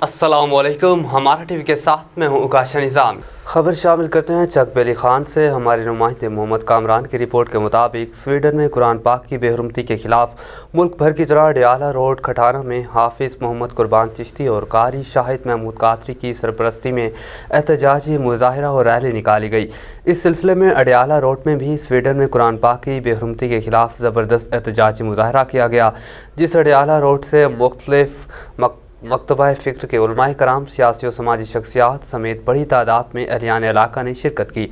अस्सलाम वालेकुम। हमारा टीवी के साथ मैं हूं उकाशा निज़ाम। खबर शामिल करते हैं चक बेली खान से। हमारे नुमाइंदे मोहम्मद कामरान की रिपोर्ट के मुताबिक स्वीडन में कुरान पाक की बेहरमती के खिलाफ मुल्क भर की तरह अडियाला रोड खटाना में हाफिज़ मोहम्मद कुर्बान चिश्ती और कारी शाहिद महमूद कादरी की सरपरस्ती में एहतजाजी मुजाहरा और रैली निकाली गई। इस सिलसिले में अडियाला रोड में भी स्वीडन में कुरान पाक की बेहरमती के खिलाफ ज़बरदस्त एहतजाजी मुजाहरा किया गया, जिस अडियाला रोड से मुख्तलिफ मकतबा फ़िक्र के उलमाए कराम, सियासी और समाजी शख्सियात समेत बड़ी तादाद में अहलियान इलाका ने शिरकत की।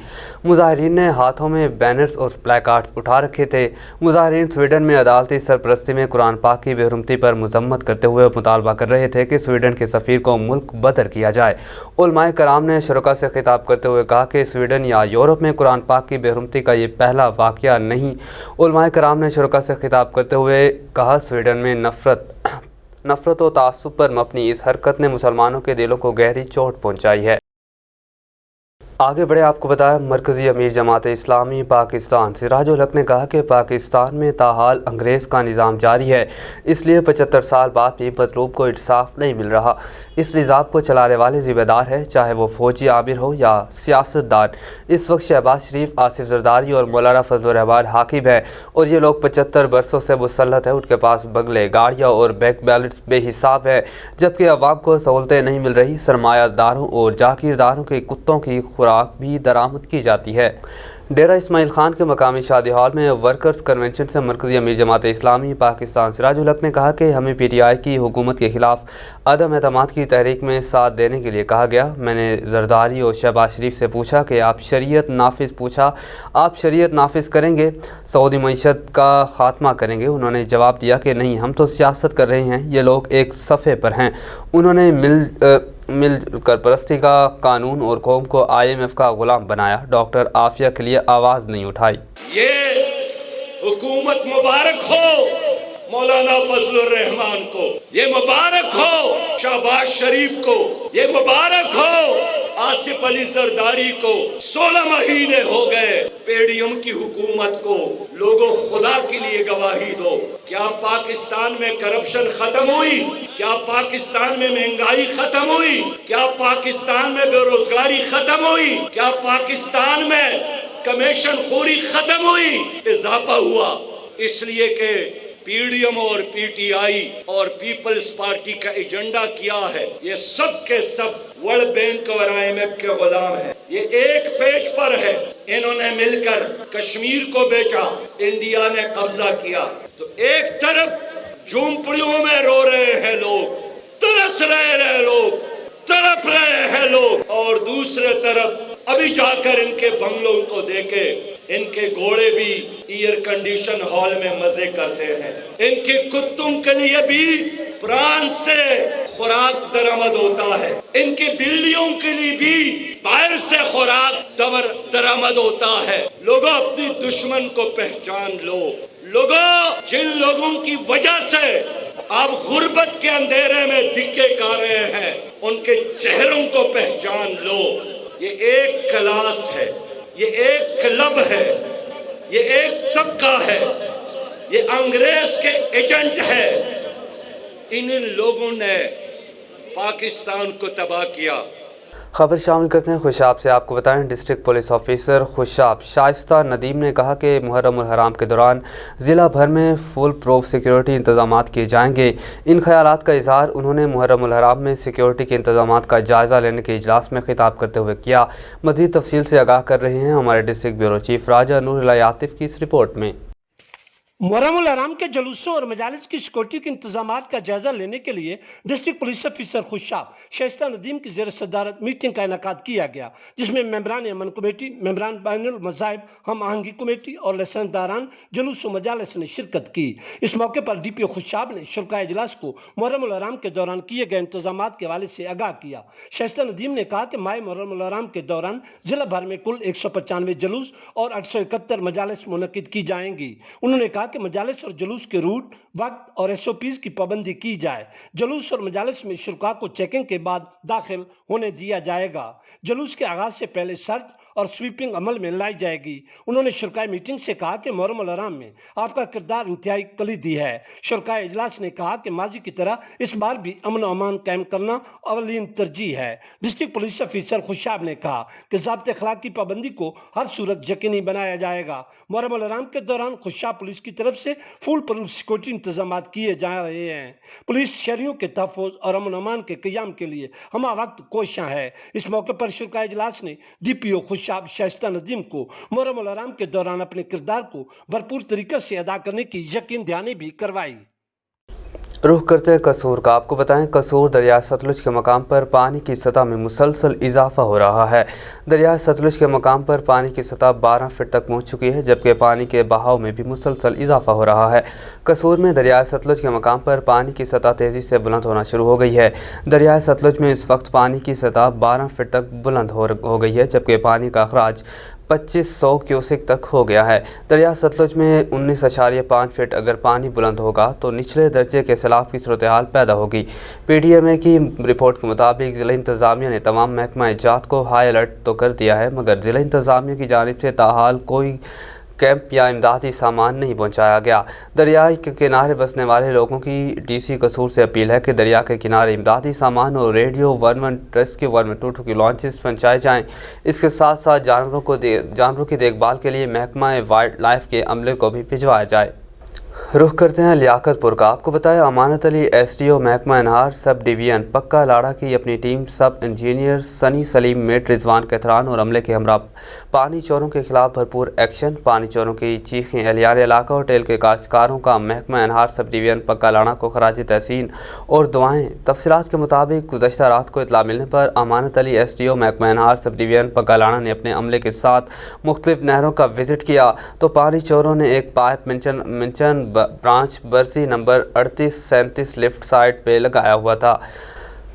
मुजाहिरीन ने हाथों में बैनर्स और प्लेकार्ड्स उठा रखे थे। मुजाहिरीन स्वीडन में अदालती सरपरस्ती में कुरान पाक की बेहरमती पर मजम्मत करते हुए मुतालबा कर रहे थे कि स्वीडन के सफ़ीर को मुल्क बदर किया जाए। उलमाए कराम ने शुरका से खिताब करते हुए कहा कि स्वीडन या यूरोप में कुरान पाक की बेहरमती का ये पहला वाक़या नहीं। उलमाए कराम ने शुरका से खिताब करते हुए कहा, स्वीडन में नफ़रत और तासुब पर मबनी इस हरकत ने मुसलमानों के दिलों को गहरी चोट पहुंचाई है। आगे बढ़े आपको बताया, मरकज़ी अमीर जमात इस्लामी पाकिस्तान सिराजुल हक ने कहा कि पाकिस्तान में ताहाल अंग्रेज़ का निज़ाम जारी है, इसलिए 75 साल बाद भी मतलूब को इंसाफ नहीं मिल रहा। इस निज़ाम को चलाने वाले ज़िम्मेदार हैं, चाहे वो फ़ौजी आमिर हो या सियासतदान। इस वक्त शहबाज शरीफ, आसिफ जरदारी और मौलाना फजल रहमान हाकिम है और ये लोग 75 बरसों से मुसल्लत हैं। उनके पास बंगले, गाड़ियाँ और बैंक बैलेंस बेहिसाब है, जबकि अवाम को सहूलतें नहीं मिल रही। सरमायादारों और जागीरदारों के कुत्तों की खुराक भी दरामद की जाती है। डेरा इस्माइल खान के मकामी शादी हॉल में वर्कर्स कन्वेंशन से मरकज़ी अमीर जमात इस्लामी पाकिस्तान सिराजुल हक ने कहा कि हमें PTI की हुकूमत के ख़िलाफ़ अदम एतमाद की तहरीक में साथ देने के लिए कहा गया। मैंने जरदारी और शहबाज शरीफ से पूछा कि आप शरीयत नाफिज करेंगे, सऊदी मईशत का ख़ात्मा करेंगे? उन्होंने जवाब दिया कि नहीं, हम तो सियासत कर रहे हैं, ये लोग एक सफ़े पर हैं। उन्होंने मिलकर परस्ती का कानून और कौम को IMF का गुलाम बनाया। डॉक्टर आफिया के लिए आवाज़ नहीं उठाई। ये हुकूमत मुबारक हो मौलाना फजलुर रहमान को, ये मुबारक हो शहबाज शरीफ को, ये मुबारक हो आसिफ अली जरदारी को। 16 महीने हो गए पेडीएम की हुकूमत को। लोगों, खुदा के लिए गवाही दो, क्या पाकिस्तान में करप्शन खत्म हुई? क्या पाकिस्तान में महंगाई खत्म हुई? क्या पाकिस्तान में बेरोजगारी खत्म हुई? क्या पाकिस्तान में कमीशन खोरी खत्म हुई? इजाफा हुआ इसलिए कि PDM और PTI और पीपल्स पार्टी का एजेंडा किया है। ये सब के सब वर्ल्ड बैंक और IMF के गुलाम है। ये एक पेज पर है, इन्होंने मिलकर कश्मीर को बेचा, इंडिया ने कब्जा किया। तो एक तरफ झोंपड़ियों में रो रहे हैं लोग, तरस रहे हैं लोग, तड़प रहे हैं लोग, और दूसरे तरफ अभी जाकर इनके बंगलों को देखे, इनके घोड़े भी एयर कंडीशन हॉल में मजे करते हैं। इनके कुत्तों के लिए भी प्राण से खुराक दरामद होता है। इनकी बिल्लियों के लिए भी बाहर से खुराक दरामद होता है। लोगों, अपनी दुश्मन को पहचान लो। लोगों, जिन लोगों की वजह से आप गुर्बत के अंधेरे में दिक्के खा रहे हैं, उनके चेहरों को पहचान लो। ये एक क्लास है, ये एक क्लब है, ये एक तबका है, ये अंग्रेज के एजेंट है। इन लोगों ने पाकिस्तान को तबाह किया। खबर शामिल करते हैं खुशाब से। आपको बताएं, district police officer Khushab Shaista Nadeem ने कहा कि मुहर्रम उल हराम के दौरान ज़िला भर में फुल प्रूफ सिक्योरिटी इंतजामात किए जाएंगे। इन ख्यालात का इजहार उन्होंने मुहर्रम उल हराम में सिक्योरिटी के इंतजामात का जायज़ा लेने के इजलास में खिताब करते हुए किया। मज़ीद तफसील से आगाह कर रहे हैं हमारे डिस्ट्रिक्ट ब्यूरो चीफ राजा नूर आतिफ की इस रिपोर्ट में। मुहर्रम उल हराम के जुलूसों और मजालिस की सिक्योरिटी के इंतजामात का जायजा लेने के लिए district police officer Khushab Shaista Nadeem की ज़ेर सदारत मीटिंग का इनेकाद किया गया, जिसमें मेंबरान अमन कमेटी, मेंबरान बैनुल मज़ाहिब हम आहंगी कमेटी और लसनदारान जुलूस और मजालिस ने शिरकत की। इस मौके पर DPO खुशाब ने शुरा इजलास को मुहर्रम उल हराम के दौरान किए गए इंतजामात के हवाले से आगाह किया। शाइस्ता नदीम ने कहा कि माह मुहर्रम उल हराम के दौरान जिला भर में कुल 195 जुलूस और 871 मजालिस मुनक्किद की जाएंगी। उन्होंने कहा कि मजालिस और जुलूस के रूट, वक्त और SOPs की पाबंदी की जाए। जुलूस और मजालिस में शुरा को चेकिंग के बाद दाखिल होने दिया जाएगा। जुलूस के आगाज से पहले शर्त और स्वीपिंग अमल में लाई जाएगी। उन्होंने शुरकाई मीटिंग से कहा कि मुहर्रम उल हराम में आपका किरदार इंतहाई कलीदी है। शुरकाई इजलास ने कहा कि माजी की तरह इस बार भी अमन अमान कायम करना अवलीन तरजीह है। डिस्ट्रिक्ट पुलिस अफसर खुशाब ने कहा कि ज़ाब्ते अखलाक की पाबंदी को हर सूरत यकीनी बनाया जाएगा। मुहर्रम उल हराम के दौरान खुशाब पुलिस की तरफ से फुल पुलिस सिक्योरिटी इंतजाम किए जा रहे हैं। पुलिस शहरियों के तहफ़्फ़ुज़ और अमन अमान के क़याम के लिए हमा वक्त कोशियाँ है। इस मौके पर शुरकाई इजलास ने DPO खुशाब शाइस्ता नदीम को मुहर्रम उल हराम के दौरान अपने किरदार को भरपूर तरीके से अदा करने की यकीन दहानी भी करवाई। रुख करते हैं कसूर का। आपको बताएं, कसूर दरिया सतलुज के मकाम पर पानी की सतह में मुसलसल इजाफा हो रहा है। दरिया सतलुज के मकाम पर पानी की सतह 12 फीट तक पहुंच चुकी है, जबकि पानी के बहाव में भी मुसलसल इजाफा हो रहा है। कसूर में दरिया सतलुज के मकाम पर पानी की सतह तेज़ी से बुलंद होना शुरू हो गई है। दरिया सतलुज में इस वक्त पानी की सतह 12 फीट तक बुलंद हो गई है, जबकि पानी का अखराज 2500 क्यूसेक तक हो गया है। दरिया सतलुज में 19.5 फीट अगर पानी बुलंद होगा तो निचले दर्जे के सैलाब की सूरत हाल पैदा होगी। PDMA की रिपोर्ट के मुताबिक ज़िला इंतज़ामिया ने तमाम महकमा जात को हाई अलर्ट तो कर दिया है, मगर ज़िला इंतज़ामिया की जानिब से ताहाल कोई कैंप या इमदादी सामान नहीं पहुंचाया गया। दरिया के किनारे बसने वाले लोगों की DC कसूर से अपील है कि दरिया के किनारे इमदादी सामान और रेडियो 11 रेस्क्यू 122 की लॉन्चेस पहुंचाए जाएं। इसके साथ साथ जानवरों की देखभाल के लिए महकमा वाइल्ड लाइफ के अमले को भी भिजवाया जाए। रुख करते हैं लियाकतपुर का। आपको बताएं, अमानत अली SDO महकमा अनहार सब डिवीज़न पक्का लाड़ा की अपनी टीम सब इंजीनियर सनी सलीम मेट रिजवान कैथरान और अमले के हमरा पानी चोरों के खिलाफ भरपूर एक्शन। पानी चोरों की चीखें एहलियान इलाका और टेल के काश्तकारों का महकमा अनहार सब डिवीज़न पक्का लाड़ा को खराज तहसीन और दुआएं। तफसीलात के मुताबिक गुज़श्ता रात को इतला मिलने पर अमानत अली SDO महकमा अनहार सब डिवीज़न पक्का लाड़ा ने अपने अमले के साथ मुख्तलिफ नहरों का विज़िट किया तो पानी चोरों ने एक पाइप मिंचन ब्रांच बर्सी नंबर 3837 लेफ्ट साइड पे लगाया हुआ था।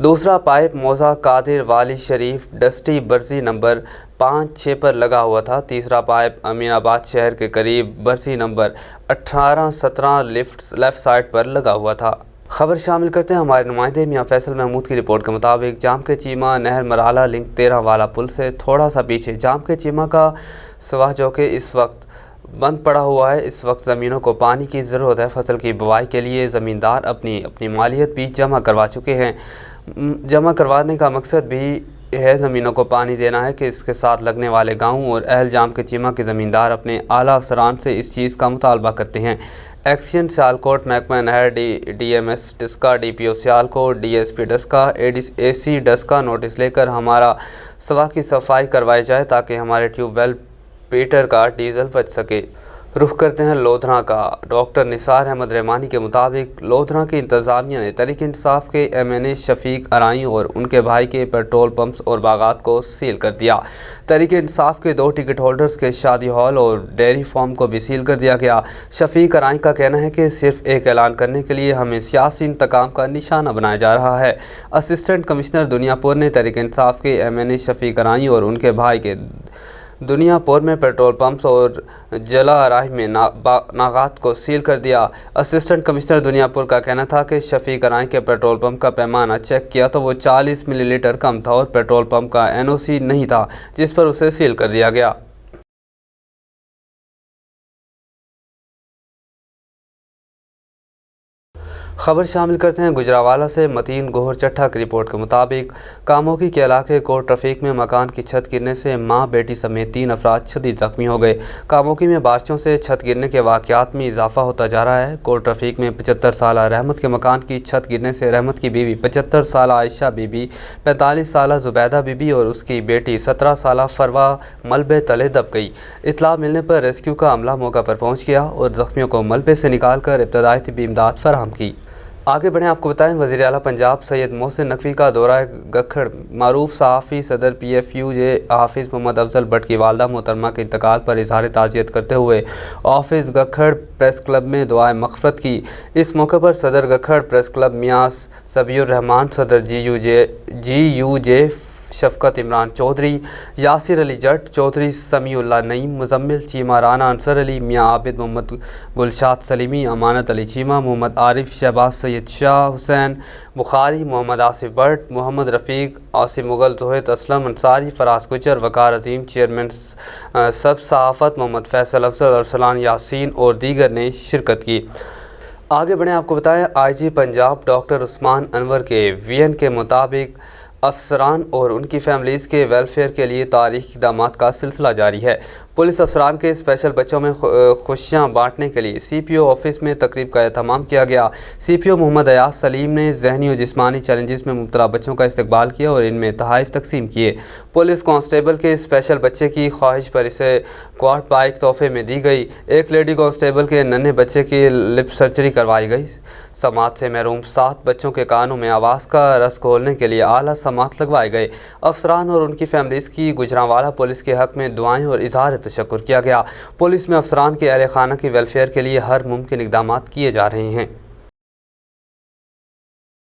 दूसरा पाइप मौजा कादिर वाली शरीफ डस्टी बर्सी नंबर 5-6 पर लगा हुआ था। तीसरा पाइप अमीनाबाद शहर के करीब बर्सी नंबर 18-17 लेफ्ट साइड पर लगा हुआ था। खबर शामिल करते हैं हमारे नुमाइंदे मियां फैसल महमूद की रिपोर्ट के मुताबिक जाम के चीमा नहर मराला लिंक 13 वाला पुल से थोड़ा सा पीछे जाम के चीमा का सवाह जो कि इस वक्त बंद पड़ा हुआ है। इस वक्त ज़मीनों को पानी की ज़रूरत है। फसल की बुवाई के लिए ज़मींदार अपनी मालियत भी जमा करवा चुके हैं। जमा करवाने का मकसद भी है ज़मीनों को पानी देना है कि इसके साथ लगने वाले गाँव और अहल जाम के चीमा के ज़मींदार अपने आला अफसरान से इस चीज़ का मुतालबा करते हैं। एक्शन सियालकोट महकमा नहर DMS Daska DPO Sialkot DSP Daska AC Daska notice लेकर हमारा सवा की सफाई करवाई जाए ताकि हमारे ट्यूबवेल पीटर का डीजल बच सके। रुख करते हैं लोधरा का। डॉक्टर निसार अहमद रहमानी के मुताबिक लोधरा की इंतज़ामिया ने तहरीक इंसाफ के MNA शफीक अराई और उनके भाई के पेट्रोल पंप्स और बागात को सील कर दिया। तहरीक इंसाफ के 2 टिकट होल्डर्स के शादी हॉल और डेयरी फार्म को भी सील कर दिया गया। शफीक अराई का कहना है कि सिर्फ एक ऐलान करने के लिए हमें सियासी इंतकाम का निशाना बनाया जा रहा है। असिस्टेंट कमिश्नर दुनियापुर ने तहरीक इंसाफ के MNA शफीक अराई और उनके भाई के दुनियापुर में पेट्रोल पंप्स और जला राह में नागात को सील कर दिया। असिस्टेंट कमिश्नर दुनियापुर का कहना था कि शफीक अराई के पेट्रोल पंप का पैमाना चेक किया तो वो 40 मिलीलीटर कम था और पेट्रोल पंप का NOC नहीं था, जिस पर उसे सील कर दिया गया। खबर शामिल करते हैं गुजरावाला से। मतीन गोहर चट्ठा की रिपोर्ट के मुताबिक कामोकी के इलाके कोट ट्रैफिक में मकान की छत गिरने से मां बेटी समेत 3 अफराद शदीद जख्मी हो गए। कामोकी में बारिशों से छत गिरने के वाक़यात में इजाफा होता जा रहा है। कोट ट्रैफिक में 75 साल रहमत के मकान की छत गिरने से रहमत की बीवी 75 साल आयशा बीबी, 45 साल जुबैदा बीबी और उसकी बेटी 17 साल फरवा मलबे तले दब गई। इतला मिलने पर रेस्क्यू का अमला मौका पर पहुँच गया और जख्मियों को मलबे से निकाल कर इब्तदाई तिब्बी इमदाद फराहम की। आगे बढ़ें, आपको बताएं वज़ीर आला पंजाब सैयद मोहसिन नकवी का दौरा गखड़। मारूफ सहाफ़ी सदर PFUJ हाफिज़ मोहम्मद अफजल भट्ट की वालदा मोहतरमा के इंतकाल पर इज़हार ताज़ियत करते हुए ऑफिस गखड़ प्रेस क्लब में दुआए मग़फ़रत की। इस मौके पर सदर गखड़ प्रेस क्लब मियां सबीउर रहमान, सदर GUJ شفقت عمران چودھری، یاسر علی جٹ چودھری، سمیع اللہ نعیم، مزمل چیمہ، رانا انصر علی، میاں عابد، محمد گلشاد سلیمی، امانت علی چیمہ، محمد عارف، شہباز سید شاہ حسین بخاری، محمد آصف بٹ، محمد رفیق، عاصم مغل، زہید اسلم انصاری، فراز گجر، وقار عظیم، چیئرمین سب صحافت محمد فیصل افضل، ارسلان یاسین اور دیگر نے شرکت کی۔ آگے بڑھیں، آپ کو بتائیں آئی جی پنجاب ڈاکٹر عثمان انور کے وی این کے مطابق افسران اور ان کی فیملیز کے ویلفیئر کے لیے تاریخی اقدامات کا سلسلہ جاری ہے۔ پولیس افسران کے اسپیشل بچوں میں خوشیاں بانٹنے کے لیے سی پی او آفس میں تقریب کا اہتمام کیا گیا۔ سی پی او محمد ایاز سلیم نے ذہنی اور جسمانی چیلنجز میں مبتلا بچوں کا استقبال کیا اور ان میں تحائف تقسیم کیے۔ پولیس کانسٹیبل کے اسپیشل بچے کی خواہش پر اسے کوارٹ بائک تحفے میں دی گئی۔ ایک لیڈی کانسٹیبل کے ننھے بچے کی لپ سرجری کروائی گئی۔ سماعت سے محروم 7 بچوں کے کانوں میں آواز کا رس گھولنے کے لیے اعلیٰ سماعت لگوائے گئے۔ افسران اور ان کی فیملیز کی گجرانوالہ پولیس کے حق میں دعائیں اور اظہار تشکر کیا گیا۔ پولیس میں افسران کے اہل خانہ کی ویلفیئر کے لیے ہر ممکن اقدامات کیے جا رہے ہیں۔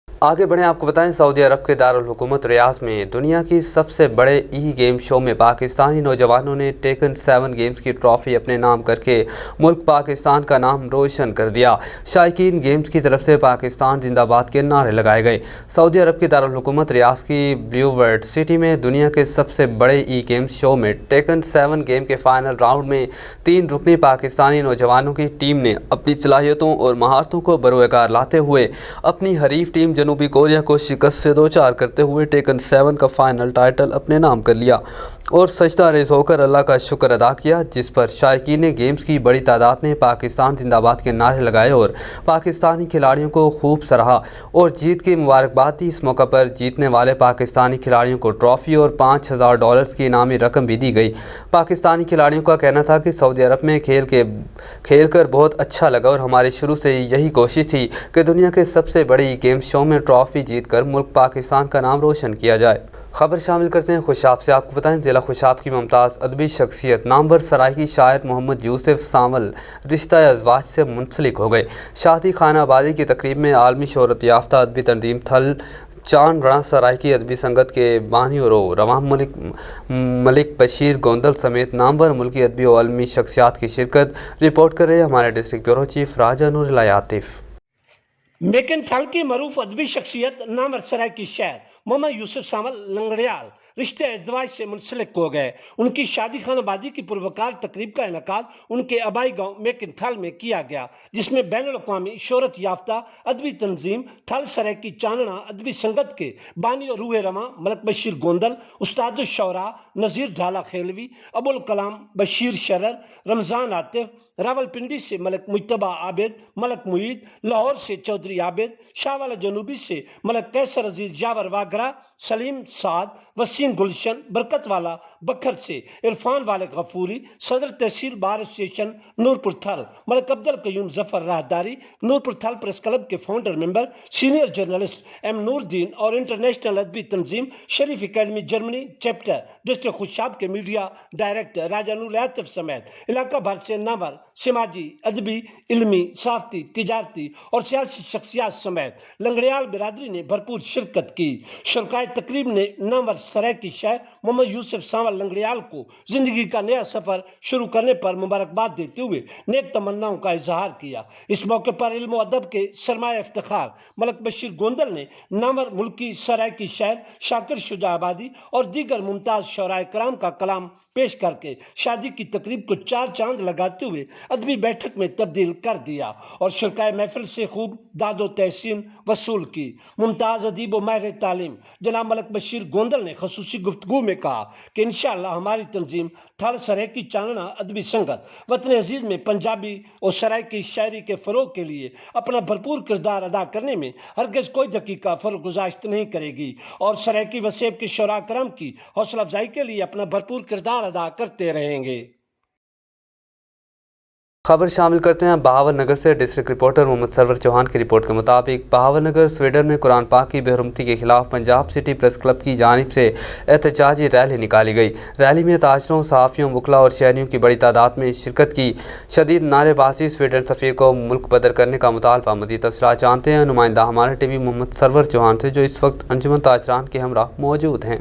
آگے بڑھیں، آپ کو بتائیں سعودی عرب کے دارالحکومت ریاض میں دنیا کی سب سے بڑے ای گیم شو میں پاکستانی نوجوانوں نے ٹیکن 7 گیمز کی ٹرافی اپنے نام کر کے ملک پاکستان کا نام روشن کر دیا۔ شائقین گیمز کی طرف سے پاکستان زندہ باد کے نعرے لگائے گئے۔ سعودی عرب کے دارالحکومت ریاض کی بلیو ورڈ سٹی میں دنیا کے سب سے بڑے ای گیمز شو میں ٹیکن 7 گیم کے فائنل راؤنڈ میں 3 رکنی پاکستانی نوجوانوں کی ٹیم نے اپنی صلاحیتوں اور مہارتوں کو بروئے کار لاتے ہوئے اپنی حریف ٹیم جنوبی کوریا کو شکست سے دوچار کرتے ہوئے ٹیکن 7 کا فائنل ٹائٹل اپنے نام کر لیا اور سجدہ ریز ہو کر اللہ کا شکر ادا کیا، جس پر شائقین گیمز کی بڑی تعداد نے پاکستان زندہ باد کے نعرے لگائے اور پاکستانی کھلاڑیوں کو خوب سراہا اور جیت کی مبارکباد دی۔ اس موقع پر جیتنے والے پاکستانی کھلاڑیوں کو ٹرافی اور $5000 کی انعامی رقم بھی دی گئی۔ پاکستانی کھلاڑیوں کا کہنا تھا کہ سعودی عرب میں کھیل کر بہت اچھا لگا اور ہماری شروع سے یہی کوشش تھی کہ دنیا کے سب سے بڑی گیمز شو میں ٹرافی جیت کر ملک پاکستان کا نام روشن کیا جائے۔ خبر شامل کرتے ہیں خوشاب سے۔ آپ کو بتائیں ضلع خوشاب کی ممتاز ادبی شخصیت نامور سرائکی شاعر محمد یوسف سانول رشتہ ازواج سے منسلک ہو گئے۔ شادی خانہ آبادی کی تقریب میں عالمی شہرت یافتہ ادبی تنظیم تھل چاند رنا سرائکی ادبی سنگت کے بانی اور رواں ملک بشیر گوندل سمیت نامور ملکی ادبی و علمی شخصیات کی شرکت۔ رپورٹ کر رہے ہیں ہمارے ڈسٹرکٹ بیورو چیف راجہ نور اللہ عاطف۔ میکن تھل کی معروف ادبی شخصیت نامور سرائکی شاعر محمد یوسف سانول لنگڑیال رشتے ازدواج سے منسلک ہو گئے۔ ان کی شادی خانہ آبادی کی پروکار تقریب کا انعقاد ان کے آبائی گاؤں میکن تھل میں کیا گیا، جس میں بین الاقوامی شہرت یافتہ ادبی تنظیم تھل سرائکی چاننا ادبی سنگت کے بانی اور روح رواں ملک بشیر گوندل، استاد الشعراء نذیر ڈھالا خیلوی، ابوالکلام بشیر شرر، رمضان عاطف، راول پنڈی سے ملک مجتبہ عابد، ملک معید، لاہور سے چودھری عابد، شاہوالہ جنوبی سے ملک قیصر عزیز جاور واگرہ، سلیم سعد، وسیم گلشن، برکت والا بکھر سے عرفان والد غفوری، صدر تحصیل بار اسٹیشن نورپور تھل ملک عبد القیوم ظفر راہداری، نورپور تھل پریس کلب کے founder member senior journalist M Nooruddin اور انٹرنیشنل ادبی تنظیم Sharif academy Germany chapter district Khushab کے میڈیا ڈائریکٹر راجہ نور عاطف سمیت علاقہ بھر سے نامور سماجی، ادبی، علمی، صحافتی، تجارتی اور سیاسی شخصیات سمیت لنگڑیال برادری نے بھرپور شرکت کی۔ شرکائے تقریب نے نامور سرائکی شاعر محمد یوسف سانول لنگڑیال کو زندگی کا نیا سفر شروع کرنے پر مبارکباد دیتے ہوئے نیک تمناؤں کا اظہار کیا۔ اس موقع پر علم و ادب کے سرمایہ افتخار ملک بشیر گوندل نے نامور ملکی سرائکی شاعر شاکر شجاع آبادی اور دیگر ممتاز شعراء کرام کا کلام پیش کر کے شادی کی تقریب کو 4 چاند لگاتے ہوئے ادبی بیٹھک میں تبدیل کر دیا اور شرکائے محفل سے خوب داد و تحسین وصول کی۔ ممتاز ادیب و ماہر تعلیم جناب ملک بشیر گوندل نے خصوصی گفتگو میں کہا کہ انشاءاللہ ہماری تنظیم تھل سرائکی چاننا ادبی سنگت وطن عزیز میں پنجابی اور سرائکی شاعری کے فروغ کے لیے اپنا بھرپور کردار ادا کرنے میں ہرگز کوئی دقیقہ فرق گزاشت نہیں کرے گی اور سرائکی وسیب کے شعراء کرام کی حوصلہ افزائی کے لیے اپنا بھرپور کردار ادا کرتے رہیں گے۔ خبر شامل کرتے ہیں بہاول نگر سے۔ ڈسٹرکٹ رپورٹر محمد سرور چوہان کی رپورٹ کے مطابق بہاول نگر سویڈن میں قرآن پاک کی بے حرمتی کے خلاف پنجاب سٹی پریس کلب کی جانب سے احتجاجی ریلی نکالی گئی۔ ریلی میں تاجروں، صحافیوں، وکلاء اور شہریوں کی بڑی تعداد میں شرکت کی۔ شدید نعرے بازی، سویڈن سفیر کو ملک بدر کرنے کا مطالبہ۔ مزید تفصیلات جانتے ہیں نمائندہ ہمارے ٹی وی محمد سرور چوہان سے جو اس وقت انجمن تاجران کے ہمراہ موجود ہیں۔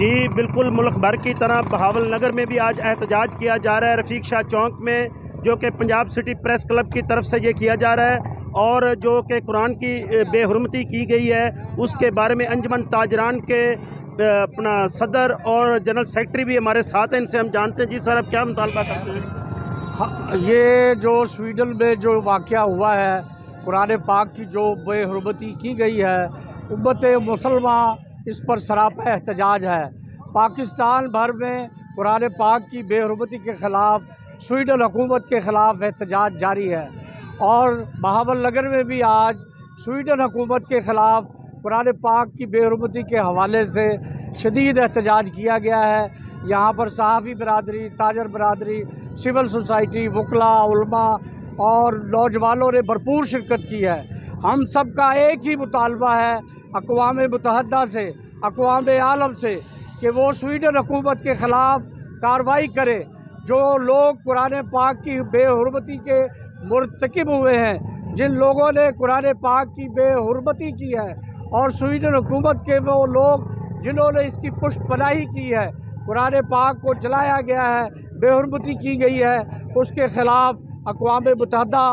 جی بالکل، ملک بھر کی طرح بہاول نگر میں بھی آج احتجاج کیا جا رہا ہے رفیق شاہ چوک میں، جو کہ پنجاب سٹی پریس کلب کی طرف سے یہ کیا جا رہا ہے، اور جو کہ قرآن کی بے حرمتی کی گئی ہے اس کے بارے میں انجمن تاجران کے اپنا صدر اور جنرل سیکرٹری بھی ہمارے ساتھ ہیں، ان سے ہم جانتے ہیں۔ جی سر، اب کیا مطالبہ کرتے ہیں؟ یہ جو سویڈن میں جو واقعہ ہوا ہے، قرآن پاک کی جو بے حرمتی کی گئی ہے، امت مسلمہ اس پر سراپا احتجاج ہے۔ پاکستان بھر میں قرآن پاک کی بے حرمتی کے خلاف سویڈن حکومت کے خلاف احتجاج جاری ہے، اور بہاول نگر میں بھی آج سویڈن حکومت کے خلاف قرآن پاک کی بے حرمتی کے حوالے سے شدید احتجاج کیا گیا ہے۔ یہاں پر صحافی برادری، تاجر برادری، سول سوسائٹی، وکلاء، علماء اور نوجوانوں نے بھرپور شرکت کی ہے۔ ہم سب کا ایک ہی مطالبہ ہے اقوام متحدہ سے، اقوام عالم سے، کہ وہ سویڈن حکومت کے خلاف کارروائی کرے۔ جو لوگ قرآن پاک کی بے حرمتی کے مرتکب ہوئے ہیں، جن لوگوں نے قرآن پاک کی بے حرمتی کی ہے، اور سویڈن حکومت کے وہ لوگ جنہوں نے اس کی پشت پناہی کی ہے، قرآن پاک کو جلایا گیا ہے، بے حرمتی کی گئی ہے، اس کے خلاف اقوام متحدہ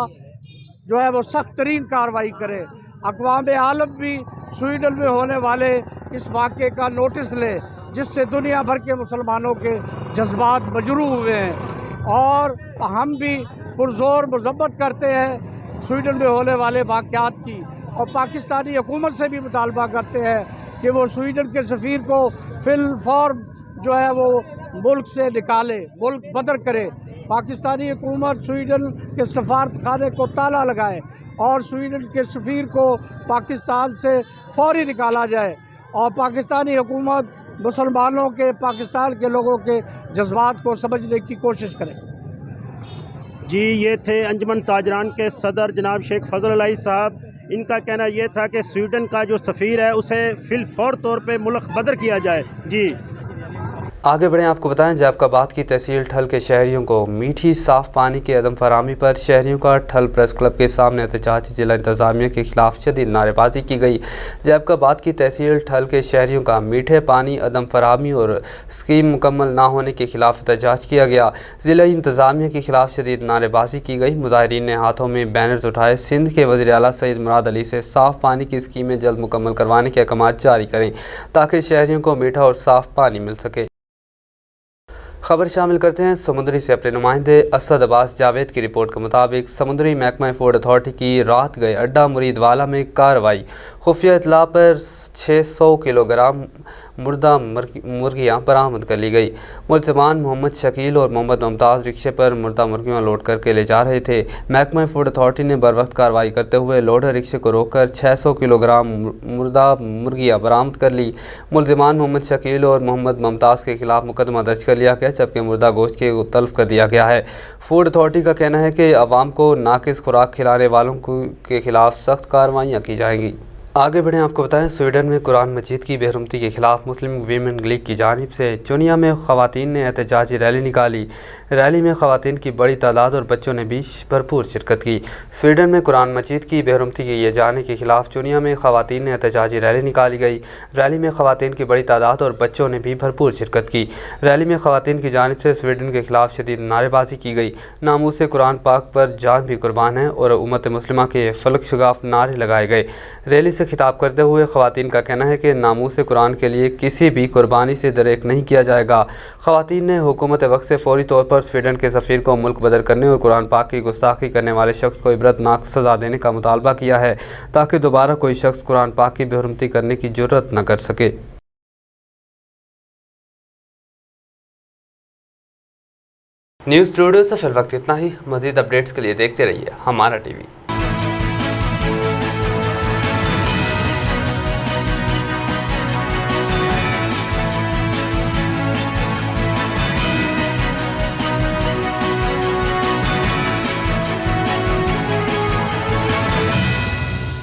جو ہے وہ سخت ترین کارروائی کرے۔ اقوام عالم بھی سویڈن میں ہونے والے اس واقعے کا نوٹس لے، جس سے دنیا بھر کے مسلمانوں کے جذبات مجروح ہوئے ہیں، اور ہم بھی پرزور مذمت کرتے ہیں سویڈن میں ہونے والے واقعات کی، اور پاکستانی حکومت سے بھی مطالبہ کرتے ہیں کہ وہ سویڈن کے سفیر کو فی الفور جو ہے وہ ملک سے نکالے، ملک بدر کرے۔ پاکستانی حکومت سویڈن کے سفارت خانے کو تالا لگائے، اور سویڈن کے سفیر کو پاکستان سے فوری نکالا جائے، اور پاکستانی حکومت مسلمانوں کے، پاکستان کے لوگوں کے جذبات کو سمجھنے کی کوشش کرے۔ جی یہ تھے انجمن تاجران کے صدر جناب شیخ فضل الہی صاحب۔ ان کا کہنا یہ تھا کہ سویڈن کا جو سفیر ہے اسے فی الفور طور پہ ملک بدر کیا جائے۔ جی آگے بڑھیں، آپ کو بتائیں جیب آباد کی تحصیل ٹھل کے شہریوں کو میٹھی صاف پانی کی عدم فراہمی پر شہریوں کا ٹھل پریس کلب کے سامنے احتجاج۔ ضلع انتظامیہ کے خلاف شدید نعرے بازی کی گئی۔ جیب آباد کی تحصیل ٹھل کے شہریوں کا میٹھے پانی عدم فراہمی اور اسکیم مکمل نہ ہونے کے خلاف احتجاج کیا گیا۔ ضلع انتظامیہ کے خلاف شدید نعرے بازی کی گئی۔ مظاہرین نے ہاتھوں میں بینرز اٹھائے۔ سندھ کے وزیر اعلیٰ سید مراد علی سے صاف پانی کی اسکیمیں جلد مکمل کروانے کے احکامات جاری کریں تاکہ شہریوں کو میٹھا اور صاف پانی مل سکے۔ خبر شامل کرتے ہیں سمندری سے اپنے نمائندے اسد عباس جاوید کی رپورٹ کے مطابق سمندری محکمہ فوڈ اتھارٹی کی رات گئے اڈہ مرید والا میں کارروائی۔ خفیہ اطلاع پر 600 کلو گرام مردہ مرغیاں برآمد کر لی گئی۔ ملزمان محمد شکیل اور محمد ممتاز رکشے پر مردہ مرغیاں لوڈ کر کے لے جا رہے تھے۔ محکمہ فوڈ اتھارٹی نے بروقت کارروائی کرتے ہوئے لوڈر رکشے کو روک کر 600 کلو گرام مردہ مرغیاں برآمد کر لی۔ ملزمان محمد شکیل اور محمد ممتاز کے خلاف مقدمہ درج کر لیا گیا، جبکہ مردہ گوشت کے تلف کر دیا گیا ہے۔ فوڈ اتھارٹی کا کہنا ہے کہ عوام کو ناقص خوراک کھلانے والوں کے خلاف سخت کارروائیاں کی جائیں گی۔ آگے بڑھیں، آپ کو بتائیں سویڈن میں قرآن مجید کی بے حرمتی کے خلاف مسلم ویمن لیگ کی جانب سے چونیا میں خواتین نے احتجاجی ریلی نکالی۔ ریلی میں خواتین کی بڑی تعداد اور بچوں نے بھی بھرپور شرکت کی۔ سویڈن میں قرآن مجید کی بے حرمتی کیے جانے کے خلاف چونیا میں خواتین نے احتجاجی ریلی نکالی گئی۔ ریلی میں خواتین کی بڑی تعداد اور بچوں نے بھی بھرپور شرکت کی۔ ریلی میں خواتین کی جانب سے سویڈن کے خلاف شدید نعرے بازی کی گئی۔ ناموس قرآن پاک پر جان بھی قربان ہے اور امت مسلمہ کے فلک شگاف نعرے لگائے گئے۔ ریلی سے خطاب کرتے ہوئے خواتین کا کہنا ہے کہ ناموس قرآن کے لیے کسی بھی قربانی سے دریغ نہیں کیا جائے گا۔ خواتین نے حکومت وقت سے فوری طور پر سویڈن کے سفیر کو ملک بدر کرنے اور قرآن پاک کی گستاخی کرنے والے شخص کو عبرتناک سزا دینے کا مطالبہ کیا ہے تاکہ دوبارہ کوئی شخص قرآن پاک کی بے حرمتی کرنے کی جرأت نہ کر سکے۔ نیوز اسٹوڈیو سے فی الوقت اتنا ہی۔ مزید اپڈیٹس کے لیے دیکھتے رہیے ہمارا ٹی وی۔